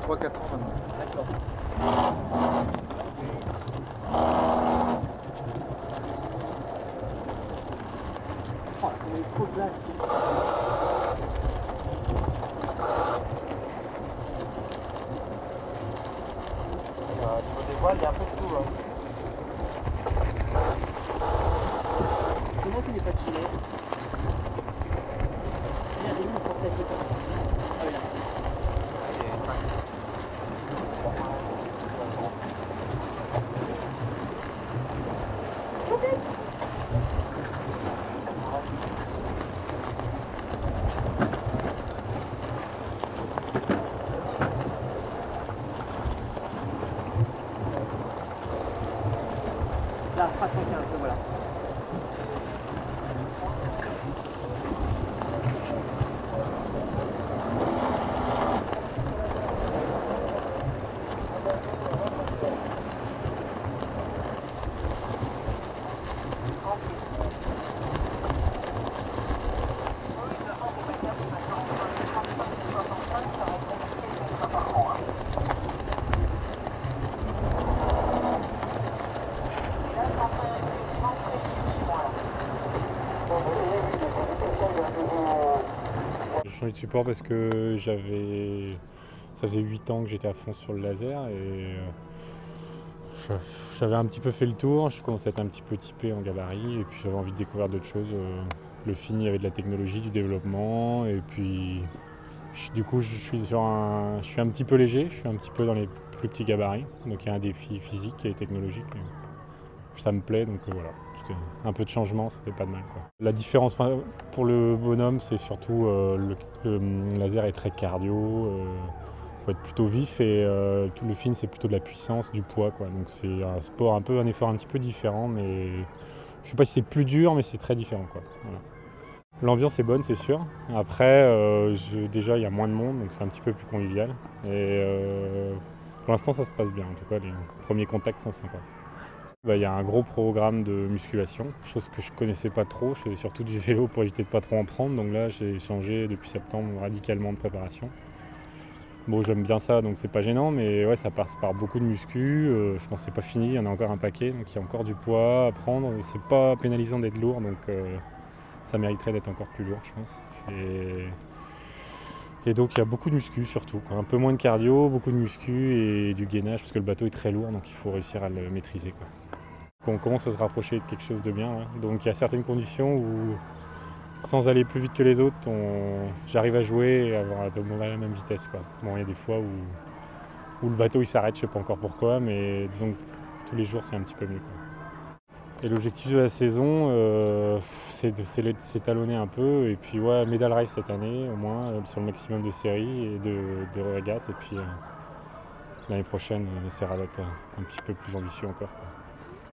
3-4 ans maintenant. D'accord. Oh, il y a trop de glace. Au niveau des voiles, il y a un peu de tout. Hein. Comment tu n'es pas tiré? Il y a des lignes françaises de temps. Ah oui, là. Il y a 5. Là, 315, voilà. J'ai changé de support parce que ça faisait 8 ans que j'étais à fond sur le laser et j'avais un petit peu fait le tour, je commençais à être un petit peu typé en gabarit et puis j'avais envie de découvrir d'autres choses. Le film, il y avait de la technologie, du développement et puis du coup je suis un petit peu léger, je suis un petit peu dans les plus petits gabarits, donc il y a un défi physique et technologique. Ça me plaît, donc voilà. Un peu de changement, ça fait pas de mal, quoi. La différence pour le bonhomme, c'est surtout le laser est très cardio, faut être plutôt vif et tout le film c'est plutôt de la puissance, du poids, quoi. Donc c'est un sport un effort un petit peu différent, mais je sais pas si c'est plus dur, mais c'est très différent, quoi. Voilà. L'ambiance est bonne, c'est sûr. Après, déjà il y a moins de monde, donc c'est un petit peu plus convivial. Et pour l'instant ça se passe bien, en tout cas les premiers contacts sont sympas. Il y a un gros programme de musculation, chose que je connaissais pas trop. Je faisais surtout du vélo pour éviter de pas trop en prendre. Donc là, j'ai changé depuis septembre radicalement de préparation. Bon, j'aime bien ça, donc c'est pas gênant, mais ouais, ça passe par beaucoup de muscu. Je pense que c'est pas fini, il y en a encore un paquet, donc il y a encore du poids à prendre. C'est pas pénalisant d'être lourd, donc ça mériterait d'être encore plus lourd, je pense. Et donc il y a beaucoup de muscu surtout, quoi. Un peu moins de cardio, beaucoup de muscu et du gainage parce que le bateau est très lourd, donc il faut réussir à le maîtriser, quoi. On commence à se rapprocher de quelque chose de bien, hein. Donc il y a certaines conditions où, sans aller plus vite que les autres, j'arrive à jouer et avoir à peu près la même vitesse, quoi. Bon, il y a des fois où le bateau il s'arrête, je sais pas encore pourquoi, mais disons que tous les jours c'est un petit peu mieux, quoi. Et l'objectif de la saison, c'est talonner un peu, et puis ouais, medal race cette année au moins, sur le maximum de séries et de régates, et puis l'année prochaine on essaiera d'être un petit peu plus ambitieux encore, quoi.